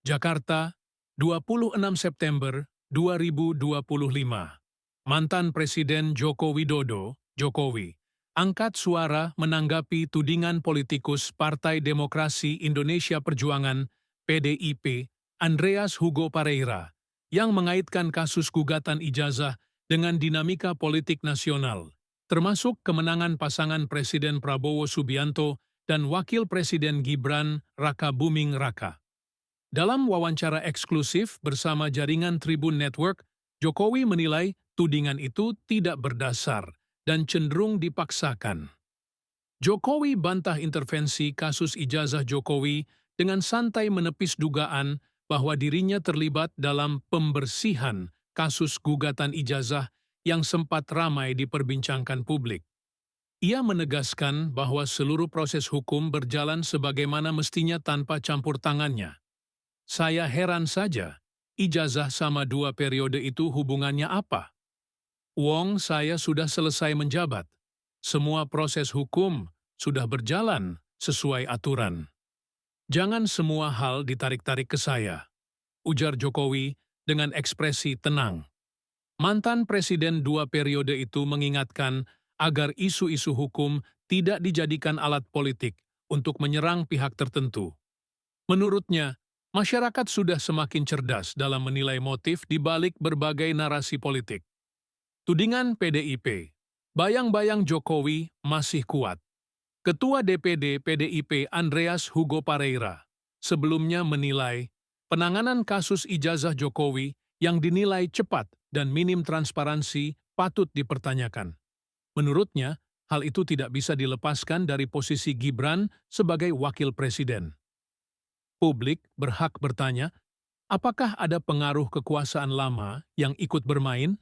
Jakarta, 26 September 2025. Mantan Presiden Joko Widodo, Jokowi, angkat suara menanggapi tudingan politikus Partai Demokrasi Indonesia Perjuangan (PDIP) Andreas Hugo Pareira yang mengaitkan kasus gugatan ijazah dengan dinamika politik nasional, termasuk kemenangan pasangan Presiden Prabowo Subianto dan Wakil Presiden Gibran Raka Buming Raka. Dalam wawancara eksklusif bersama jaringan Tribun Network, Jokowi menilai tudingan itu tidak berdasar dan cenderung dipaksakan. Jokowi bantah intervensi kasus ijazah Jokowi dengan santai menepis dugaan bahwa dirinya terlibat dalam pembersihan kasus gugatan ijazah yang sempat ramai diperbincangkan publik. Ia menegaskan bahwa seluruh proses hukum berjalan sebagaimana mestinya tanpa campur tangannya. Saya heran saja, ijazah sama 2 periode itu hubungannya apa? Wong saya sudah selesai menjabat. Semua proses hukum sudah berjalan sesuai aturan. Jangan semua hal ditarik-tarik ke saya, ujar Jokowi dengan ekspresi tenang. Mantan Presiden 2 periode itu mengingatkan agar isu-isu hukum tidak dijadikan alat politik untuk menyerang pihak tertentu. Menurutnya, masyarakat sudah semakin cerdas dalam menilai motif di balik berbagai narasi politik. Tudingan PDIP, bayang-bayang Jokowi masih kuat. Ketua DPD PDIP Andreas Hugo Pareira sebelumnya menilai penanganan kasus ijazah Jokowi yang dinilai cepat dan minim transparansi patut dipertanyakan. Menurutnya, hal itu tidak bisa dilepaskan dari posisi Gibran sebagai wakil presiden. Publik berhak bertanya, apakah ada pengaruh kekuasaan lama yang ikut bermain?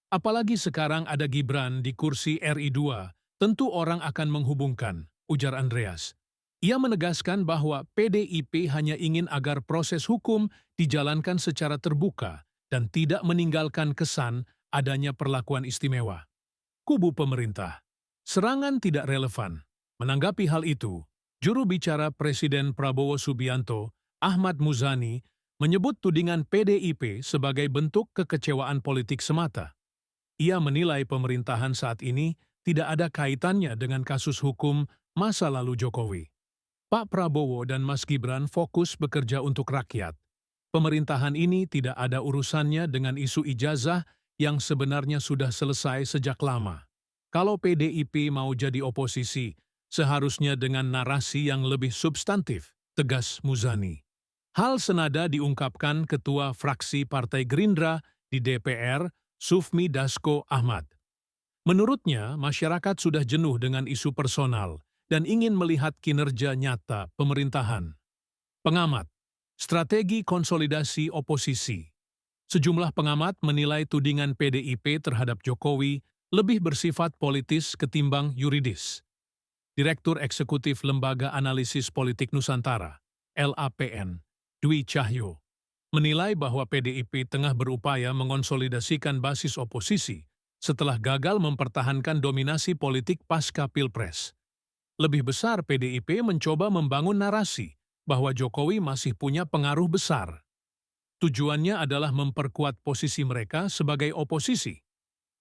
Apalagi sekarang ada Gibran di kursi RI 2, tentu orang akan menghubungkan, ujar Andreas. Ia menegaskan bahwa PDIP hanya ingin agar proses hukum dijalankan secara terbuka dan tidak meninggalkan kesan adanya perlakuan istimewa. Kubu pemerintah, serangan tidak relevan. Menanggapi hal itu, juru bicara Presiden Prabowo Subianto, Ahmad Muzani, menyebut tudingan PDIP sebagai bentuk kekecewaan politik semata. Ia menilai pemerintahan saat ini tidak ada kaitannya dengan kasus hukum masa lalu Jokowi. Pak Prabowo dan Mas Gibran fokus bekerja untuk rakyat. Pemerintahan ini tidak ada urusannya dengan isu ijazah yang sebenarnya sudah selesai sejak lama. Kalau PDIP mau jadi oposisi, seharusnya dengan narasi yang lebih substantif, tegas Muzani. Hal senada diungkapkan Ketua Fraksi Partai Gerindra di DPR, Sufmi Dasko Ahmad. Menurutnya, masyarakat sudah jenuh dengan isu personal dan ingin melihat kinerja nyata pemerintahan. Pengamat, strategi konsolidasi oposisi. Sejumlah pengamat menilai tudingan PDIP terhadap Jokowi lebih bersifat politis ketimbang yuridis. Direktur Eksekutif Lembaga Analisis Politik Nusantara, LAPN, Dwi Cahyo, menilai bahwa PDIP tengah berupaya mengonsolidasikan basis oposisi setelah gagal mempertahankan dominasi politik pasca Pilpres. Lebih besar PDIP mencoba membangun narasi bahwa Jokowi masih punya pengaruh besar. Tujuannya adalah memperkuat posisi mereka sebagai oposisi.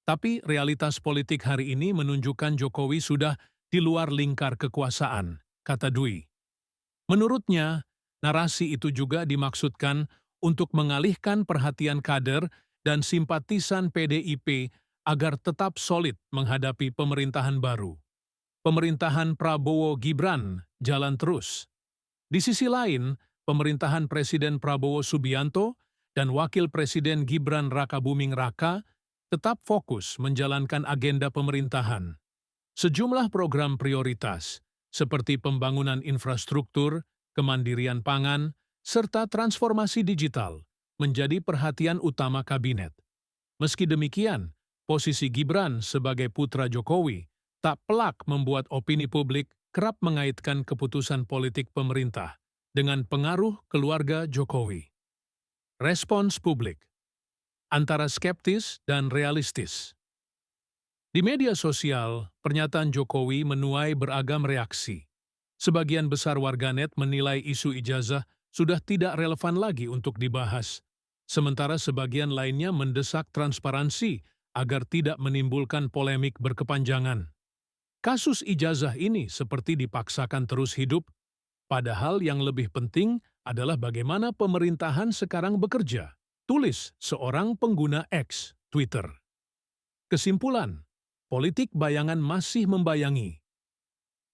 Tapi realitas politik hari ini menunjukkan Jokowi sudah di luar lingkar kekuasaan, kata Dwi. Menurutnya, narasi itu juga dimaksudkan untuk mengalihkan perhatian kader dan simpatisan PDIP agar tetap solid menghadapi pemerintahan baru. Pemerintahan Prabowo-Gibran jalan terus. Di sisi lain, pemerintahan Presiden Prabowo Subianto dan Wakil Presiden Gibran Raka Buming Raka tetap fokus menjalankan agenda pemerintahan. Sejumlah program prioritas, seperti pembangunan infrastruktur, kemandirian pangan, serta transformasi digital, menjadi perhatian utama kabinet. Meski demikian, posisi Gibran sebagai putra Jokowi tak pelak membuat opini publik kerap mengaitkan keputusan politik pemerintah dengan pengaruh keluarga Jokowi. Respons publik antara skeptis dan realistis. Di media sosial, pernyataan Jokowi menuai beragam reaksi. Sebagian besar warganet menilai isu ijazah sudah tidak relevan lagi untuk dibahas, sementara sebagian lainnya mendesak transparansi agar tidak menimbulkan polemik berkepanjangan. Kasus ijazah ini seperti dipaksakan terus hidup, padahal yang lebih penting adalah bagaimana pemerintahan sekarang bekerja, tulis seorang pengguna X, Twitter. Kesimpulan, politik bayangan masih membayangi.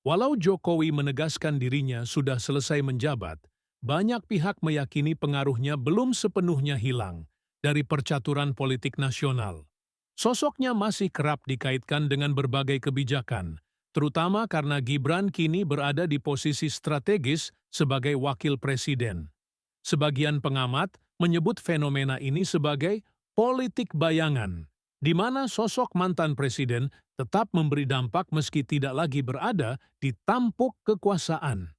Walau Jokowi menegaskan dirinya sudah selesai menjabat, banyak pihak meyakini pengaruhnya belum sepenuhnya hilang dari percaturan politik nasional. Sosoknya masih kerap dikaitkan dengan berbagai kebijakan, terutama karena Gibran kini berada di posisi strategis sebagai wakil presiden. Sebagian pengamat menyebut fenomena ini sebagai politik bayangan, di mana sosok mantan presiden tetap memberi dampak meski tidak lagi berada di tampuk kekuasaan.